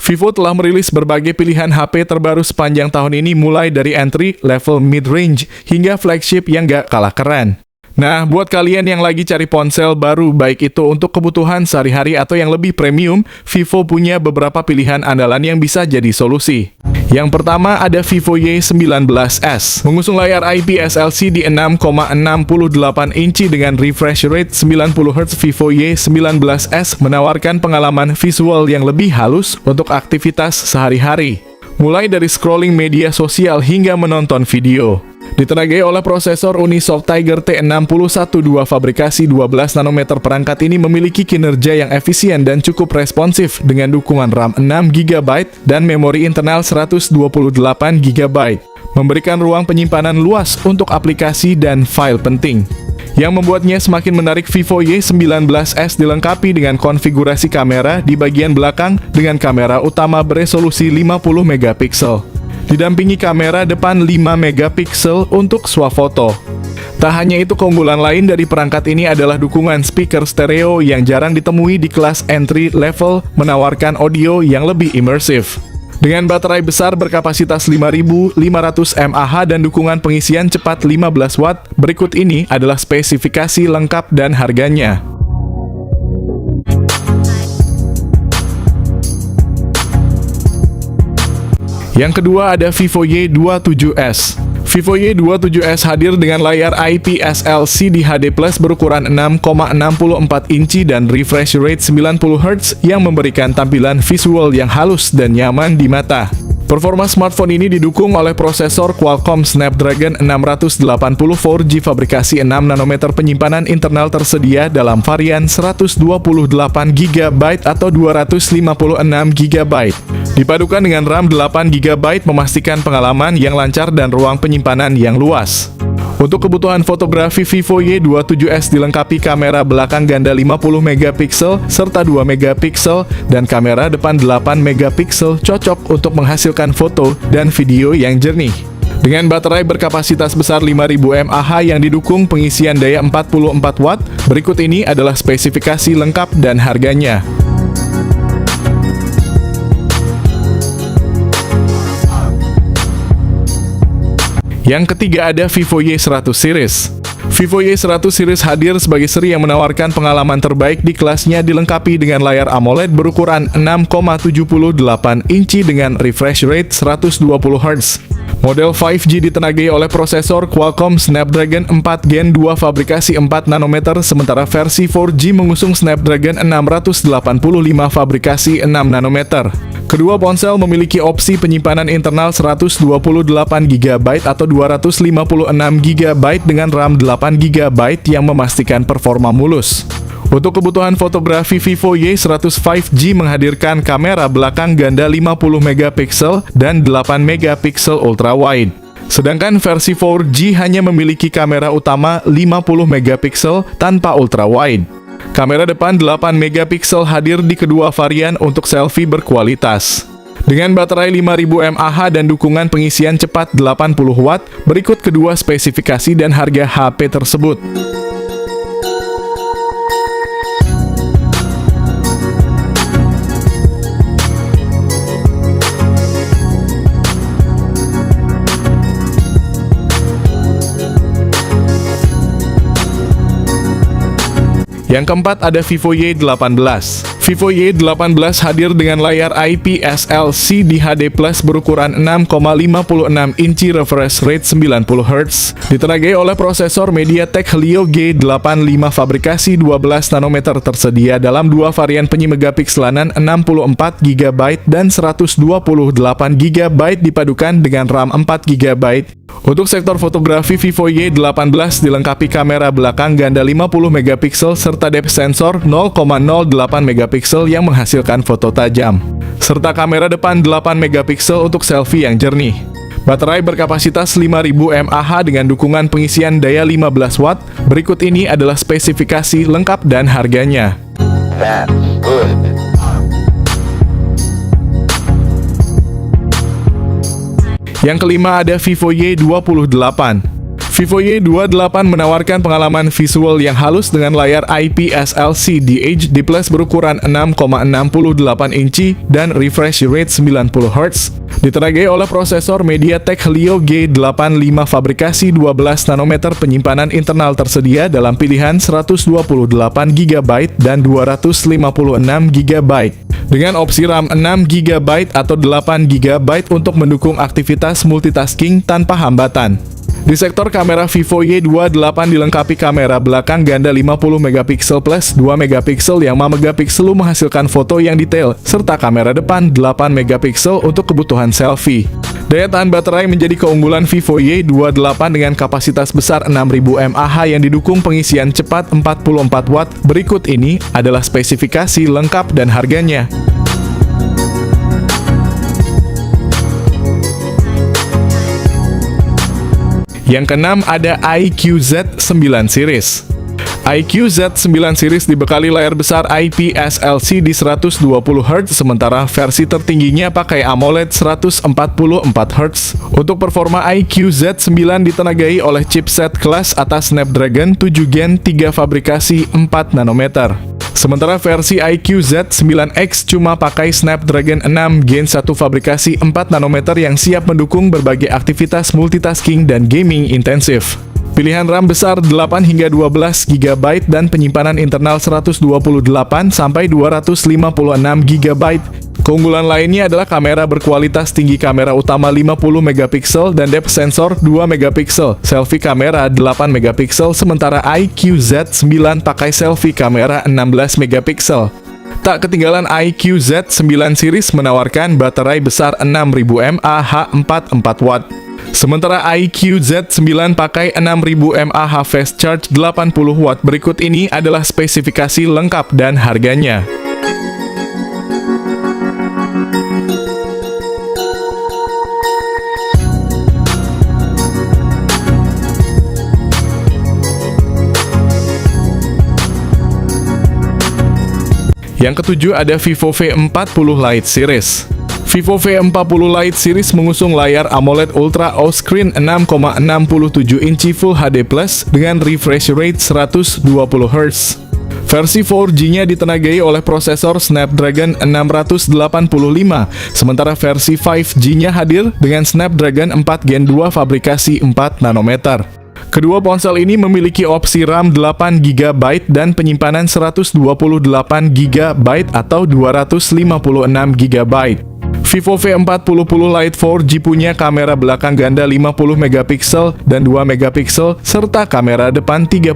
Vivo telah merilis berbagai pilihan HP terbaru sepanjang tahun ini, mulai dari entry, level mid-range, hingga flagship yang gak kalah keren. Nah, buat kalian yang lagi cari ponsel baru, baik itu untuk kebutuhan sehari-hari atau yang lebih premium, Vivo punya beberapa pilihan andalan yang bisa jadi solusi. Yang pertama ada Vivo Y19s. Mengusung layar IPS LCD 6,68 inci dengan refresh rate 90Hz, Vivo Y19s menawarkan pengalaman visual yang lebih halus untuk aktivitas sehari-hari, mulai dari scrolling media sosial hingga menonton video. Ditenagai oleh prosesor Unisoc Tiger T612 fabrikasi 12 nanometer, perangkat ini memiliki kinerja yang efisien dan cukup responsif dengan dukungan RAM 6GB dan memori internal 128GB, memberikan ruang penyimpanan luas untuk aplikasi dan file penting. Yang membuatnya semakin menarik, Vivo Y19s dilengkapi dengan konfigurasi kamera di bagian belakang dengan kamera utama beresolusi 50MP. Didampingi kamera depan 5MP untuk swafoto. Tak hanya itu, keunggulan lain dari perangkat ini adalah dukungan speaker stereo yang jarang ditemui di kelas entry level, menawarkan audio yang lebih imersif. Dengan baterai besar berkapasitas 5.500 mAh dan dukungan pengisian cepat 15 Watt, berikut ini adalah spesifikasi lengkap dan harganya. Yang kedua ada Vivo Y27s. Vivo Y27s hadir dengan layar IPS LCD HD+ berukuran 6,64 inci dan refresh rate 90Hz yang memberikan tampilan visual yang halus dan nyaman di mata. Performa smartphone ini didukung oleh prosesor Qualcomm Snapdragon 680 4G fabrikasi 6 nanometer, penyimpanan internal tersedia dalam varian 128GB atau 256GB. Dipadukan dengan RAM 8GB memastikan pengalaman yang lancar dan ruang penyimpanan yang luas. Untuk kebutuhan fotografi, Vivo Y27s dilengkapi kamera belakang ganda 50MP serta 2MP dan kamera depan 8MP, cocok untuk menghasilkan foto dan video yang jernih. Dengan baterai berkapasitas besar 5.000 mAh yang didukung pengisian daya 44 Watt, berikut ini adalah spesifikasi lengkap dan harganya. Yang ketiga ada Vivo Y100 series. Vivo Y100 series hadir sebagai seri yang menawarkan pengalaman terbaik di kelasnya, dilengkapi dengan layar AMOLED berukuran 6,78 inci dengan refresh rate 120Hz. Model 5G ditenagai oleh prosesor Qualcomm Snapdragon 4 Gen 2 fabrikasi 4 nanometer, sementara versi 4G mengusung Snapdragon 685 fabrikasi 6 nanometer. Kedua ponsel memiliki opsi penyimpanan internal 128GB atau 256GB dengan RAM 8GB yang memastikan performa mulus. Untuk kebutuhan fotografi, Vivo Y100 5G menghadirkan kamera belakang ganda 50MP dan 8MP ultrawide. Sedangkan versi 4G hanya memiliki kamera utama 50MP tanpa ultrawide. Kamera depan 8MP hadir di kedua varian untuk selfie berkualitas. Dengan baterai 5.000 mAh dan dukungan pengisian cepat 80 Watt, berikut kedua spesifikasi dan harga HP tersebut. Yang keempat ada Vivo Y18. Vivo Y18 hadir dengan layar IPS LCD HD+ berukuran 6,56 inci, refresh rate 90Hz. Ditenagai oleh prosesor MediaTek Helio G85 fabrikasi 12 nanometer, tersedia dalam dua varian penyimegapikselanan 64GB dan 128GB dipadukan dengan RAM 4GB. Untuk sektor fotografi, Vivo Y18 dilengkapi kamera belakang ganda 50MP serta depth sensor 0,08MP yang menghasilkan foto tajam, serta kamera depan 8MP untuk selfie yang jernih. Baterai berkapasitas 5.000 mAh dengan dukungan pengisian daya 15 Watt. Berikut ini adalah spesifikasi lengkap dan harganya. That's good. Yang kelima ada Vivo Y28. Vivo Y28 menawarkan pengalaman visual yang halus dengan layar IPS LCD HD Plus berukuran 6,68 inci dan refresh rate 90 Hz. Ditenagai oleh prosesor MediaTek Helio G85 fabrikasi 12 nanometer, penyimpanan internal tersedia dalam pilihan 128 GB dan 256 GB. Dengan opsi RAM 6 GB atau 8 GB untuk mendukung aktivitas multitasking tanpa hambatan. Di sektor kamera, Vivo Y28 dilengkapi kamera belakang ganda 50 megapiksel plus 2 megapiksel yang 5 megapiksel menghasilkan foto yang detail, serta kamera depan 8 megapiksel untuk kebutuhan selfie. Daya tahan baterai menjadi keunggulan Vivo Y28 dengan kapasitas besar 6000 mAh yang didukung pengisian cepat 44 watt. Berikut ini adalah spesifikasi lengkap dan harganya. Yang keenam ada iQOO Z9 Series. iQOO Z9 Series dibekali layar besar IPS LCD 120 Hz, sementara versi tertingginya pakai AMOLED 144 Hz. Untuk performa, iQOO Z9 ditenagai oleh chipset kelas atas Snapdragon 7 Gen 3 fabrikasi 4 nanometer. Sementara versi iQOO Z9X cuma pakai Snapdragon 6 Gen 1 fabrikasi 4 nanometer yang siap mendukung berbagai aktivitas multitasking dan gaming intensif. Pilihan RAM besar 8 hingga 12 GB dan penyimpanan internal 128 sampai 256 GB. Keunggulan lainnya adalah kamera berkualitas tinggi, kamera utama 50 megapiksel dan depth sensor 2 megapiksel, selfie kamera 8 megapiksel, sementara iQOO Z9 pakai selfie kamera 16 megapiksel. Tak ketinggalan, iQOO Z9 Series menawarkan baterai besar 6000 mAh 44 watt. Sementara iQOO Z9 pakai 6000 mAh fast charge 80 watt. Berikut ini adalah spesifikasi lengkap dan harganya. Yang ketujuh ada Vivo V40 Lite Series. Vivo V40 Lite Series mengusung layar AMOLED Ultra O-Screen 6,67 inci Full HD Plus dengan refresh rate 120 Hz. Versi 4G-nya ditenagai oleh prosesor Snapdragon 685, sementara versi 5G-nya hadir dengan Snapdragon 4 Gen 2 fabrikasi 4 nanometer. Kedua ponsel ini memiliki opsi RAM 8 GB dan penyimpanan 128 GB atau 256 GB. Vivo V40 Lite 4G punya kamera belakang ganda 50 megapiksel dan 2 megapiksel serta kamera depan 32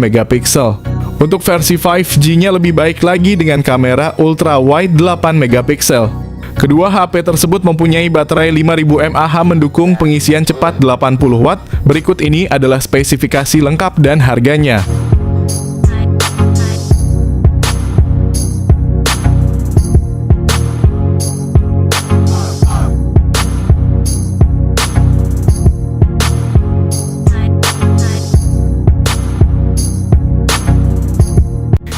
megapiksel. Untuk versi 5G-nya lebih baik lagi dengan kamera ultra wide 8 megapiksel. Kedua HP tersebut mempunyai baterai 5000 mAh mendukung pengisian cepat 80 watt. Berikut ini adalah spesifikasi lengkap dan harganya.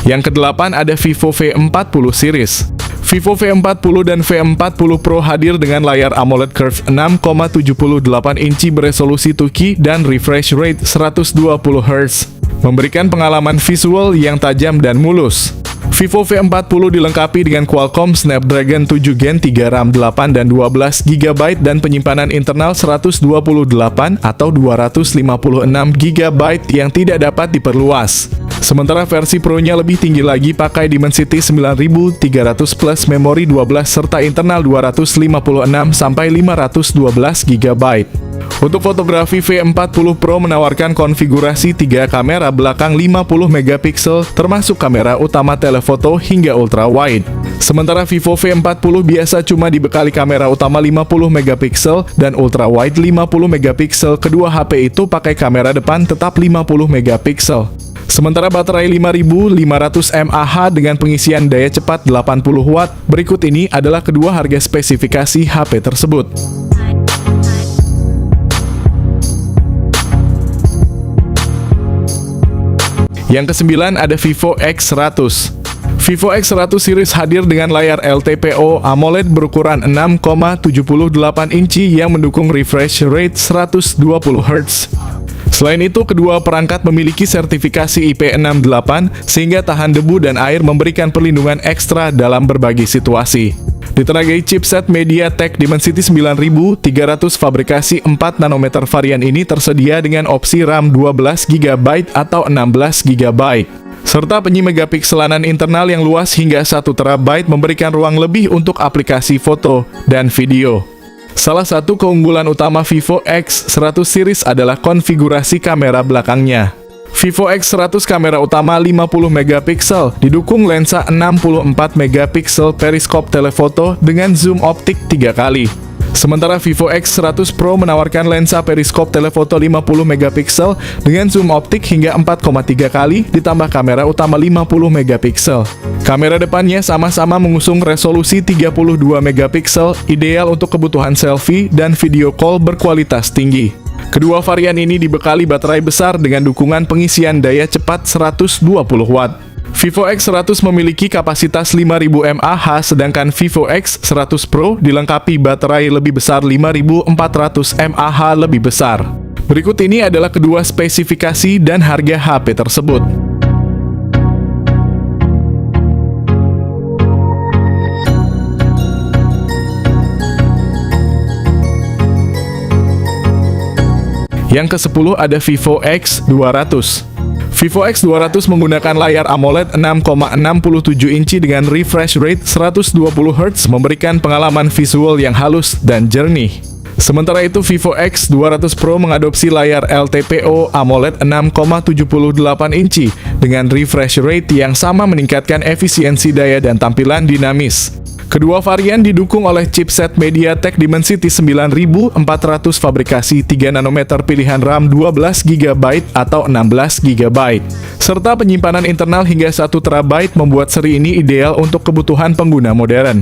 Yang kedelapan ada Vivo V40 Series. Vivo V40 dan V40 Pro hadir dengan layar AMOLED Curve 6,78 inci beresolusi 2K dan refresh rate 120 Hz, memberikan pengalaman visual yang tajam dan mulus. Vivo V40 dilengkapi dengan Qualcomm Snapdragon 7 Gen 3, RAM 8 dan 12 GB dan penyimpanan internal 128 atau 256 GB yang tidak dapat diperluas. Sementara versi Pro-nya lebih tinggi lagi, pakai Dimensity 9300 plus memori 12 serta internal 256 sampai 512 GB. Untuk fotografi, V40 Pro menawarkan konfigurasi 3 kamera belakang 50 megapiksel termasuk kamera utama telefoto hingga ultra wide. Sementara Vivo V40 biasa cuma dibekali kamera utama 50 megapiksel dan ultra wide 50 megapiksel. Kedua HP itu pakai kamera depan tetap 50 megapiksel. Sementara baterai 5500 mAh dengan pengisian daya cepat 80 watt. Berikut ini adalah kedua harga spesifikasi HP tersebut. Yang kesembilan ada Vivo X100. Vivo X100 series hadir dengan layar LTPO AMOLED berukuran 6,78 inci yang mendukung refresh rate 120 Hz. Selain itu, kedua perangkat memiliki sertifikasi IP68 sehingga tahan debu dan air, memberikan perlindungan ekstra dalam berbagai situasi. Ditenagai chipset MediaTek Dimensity 9300, fabrikasi 4 nanometer varian ini tersedia dengan opsi RAM 12 GB atau 16 GB. Serta penyimegapikselanan internal yang luas hingga 1 TB, memberikan ruang lebih untuk aplikasi foto dan video. Salah satu keunggulan utama Vivo X100 series adalah konfigurasi kamera belakangnya. Vivo X100 kamera utama 50 megapiksel, didukung lensa 64 megapiksel periskop telefoto dengan zoom optik 3 kali. Sementara Vivo X100 Pro menawarkan lensa periskop telefoto 50 megapiksel dengan zoom optik hingga 4,3 kali, ditambah kamera utama 50 megapiksel. Kamera depannya sama-sama mengusung resolusi 32 megapiksel, ideal untuk kebutuhan selfie dan video call berkualitas tinggi. Kedua varian ini dibekali baterai besar dengan dukungan pengisian daya cepat 120 watt. Vivo X100 memiliki kapasitas 5000 mAh, sedangkan Vivo X100 Pro dilengkapi baterai lebih besar 5400 mAh lebih besar. Berikut ini adalah kedua spesifikasi dan harga HP tersebut. Yang ke-10 ada Vivo X200. Vivo X200 menggunakan layar AMOLED 6,67 inci dengan refresh rate 120Hz, memberikan pengalaman visual yang halus dan jernih. Sementara itu, Vivo X200 Pro mengadopsi layar LTPO AMOLED 6,78 inci dengan refresh rate yang sama, meningkatkan efisiensi daya dan tampilan dinamis. Kedua varian didukung oleh chipset MediaTek Dimensity 9400, fabrikasi 3 nanometer, pilihan RAM 12 GB atau 16 GB, serta penyimpanan internal hingga 1 TB, membuat seri ini ideal untuk kebutuhan pengguna modern.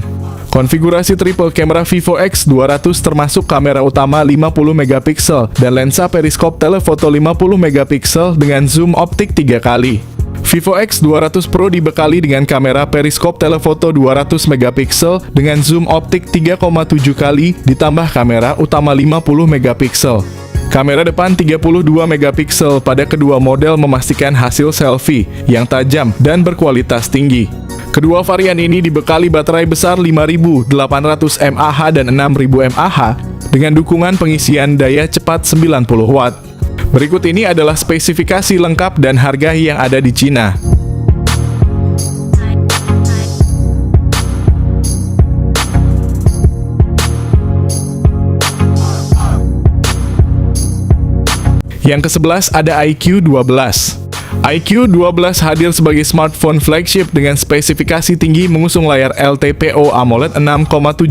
Konfigurasi triple kamera Vivo X200 termasuk kamera utama 50 megapiksel dan lensa periskop telefoto 50 megapiksel dengan zoom optik 3 kali. Vivo X200 Pro dibekali dengan kamera periskop telefoto 200 megapiksel dengan zoom optik 3,7 kali, ditambah kamera utama 50 megapiksel. Kamera depan 32 megapiksel pada kedua model memastikan hasil selfie yang tajam dan berkualitas tinggi. Kedua varian ini dibekali baterai besar 5800 mAh dan 6000 mAh dengan dukungan pengisian daya cepat 90 watt. Berikut ini adalah spesifikasi lengkap dan harga yang ada di Cina. Yang ke-11 ada iQ12. iQ12 hadir sebagai smartphone flagship dengan spesifikasi tinggi, mengusung layar LTPO AMOLED 6,78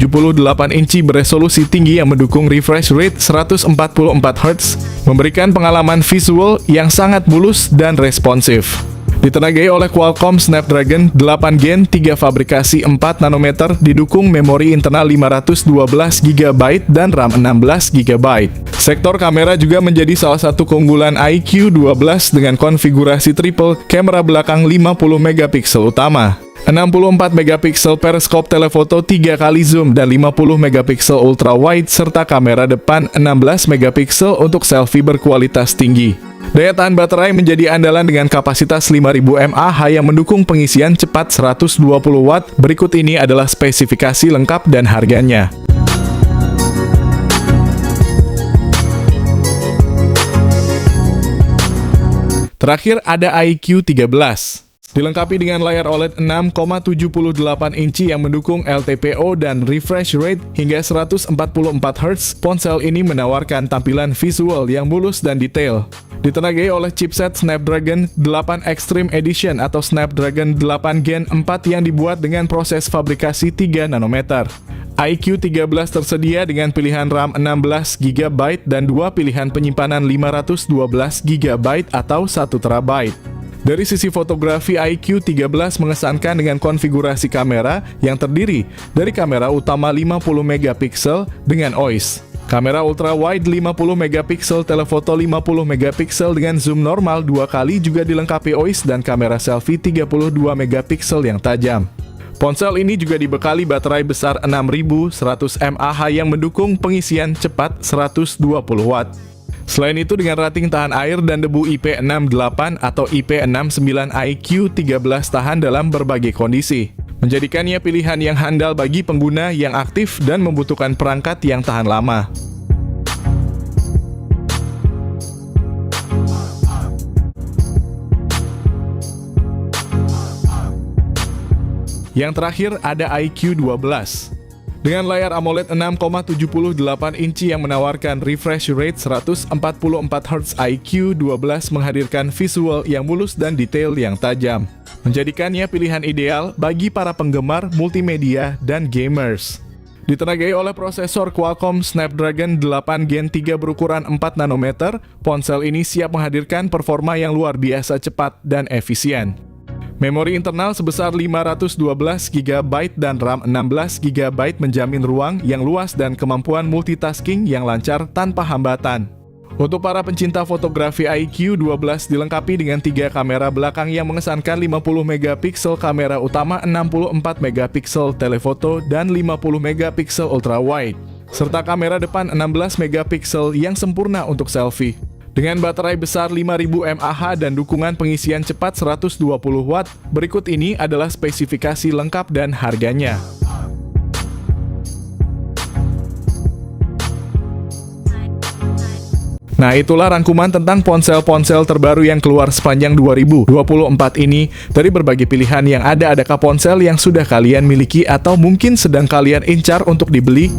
inci beresolusi tinggi yang mendukung refresh rate 144Hz, memberikan pengalaman visual yang sangat mulus dan responsif. Ditenagai oleh Qualcomm Snapdragon 8 Gen 3, fabrikasi 4 nanometer, didukung memori internal 512 GB dan RAM 16 GB. Sektor kamera juga menjadi salah satu keunggulan iQ12 dengan konfigurasi triple kamera belakang 50 megapiksel utama, 64 megapiksel periskop telefoto 3 kali zoom dan 50 megapiksel ultra wide, serta kamera depan 16 megapiksel untuk selfie berkualitas tinggi. Daya tahan baterai menjadi andalan dengan kapasitas 5000 mAh yang mendukung pengisian cepat 120 watt. Berikut ini adalah spesifikasi lengkap dan harganya. Terakhir ada iQ13. Dilengkapi dengan layar OLED 6,78 inci yang mendukung LTPO dan refresh rate hingga 144Hz, ponsel ini menawarkan tampilan visual yang mulus dan detail. Ditenagai oleh chipset Snapdragon 8 Extreme Edition atau Snapdragon 8 Gen 4 yang dibuat dengan proses fabrikasi 3 nanometer. iQ13 tersedia dengan pilihan RAM 16 GB dan dua pilihan penyimpanan 512 GB atau 1 TB. Dari sisi fotografi, iQ13 mengesankan dengan konfigurasi kamera yang terdiri dari kamera utama 50 megapiksel dengan OIS, kamera ultra wide 50 megapiksel, telefoto 50 megapiksel dengan zoom normal 2 kali, juga dilengkapi OIS dan kamera selfie 32 megapiksel yang tajam. Ponsel ini juga dibekali baterai besar 6100 mAh yang mendukung pengisian cepat 120 watt. Selain itu, dengan rating tahan air dan debu IP68 atau IP69 IQ 13 tahan dalam berbagai kondisi, menjadikannya pilihan yang handal bagi pengguna yang aktif dan membutuhkan perangkat yang tahan lama. Yang terakhir ada IQ 12. Dengan layar AMOLED 6,78 inci yang menawarkan refresh rate 144 Hz, IQ 12 menghadirkan visual yang mulus dan detail yang tajam, menjadikannya pilihan ideal bagi para penggemar multimedia dan gamers. Ditenagai oleh prosesor Qualcomm Snapdragon 8 Gen 3 berukuran 4 nanometer, ponsel ini siap menghadirkan performa yang luar biasa cepat dan efisien. Memori internal sebesar 512 GB dan RAM 16 GB menjamin ruang yang luas dan kemampuan multitasking yang lancar tanpa hambatan. Untuk para pencinta fotografi, IQ 12 dilengkapi dengan 3 kamera belakang yang mengesankan 50 megapiksel kamera utama, 64 megapiksel telefoto, dan 50 megapiksel ultrawide, serta kamera depan 16 megapiksel yang sempurna untuk selfie. Dengan baterai besar 5000 mAh dan dukungan pengisian cepat 120 Watt, berikut ini adalah spesifikasi lengkap dan harganya. Nah, itulah rangkuman tentang ponsel-ponsel terbaru yang keluar sepanjang 2024 ini. Dari berbagai pilihan yang ada, adakah ponsel yang sudah kalian miliki atau mungkin sedang kalian incar untuk dibeli?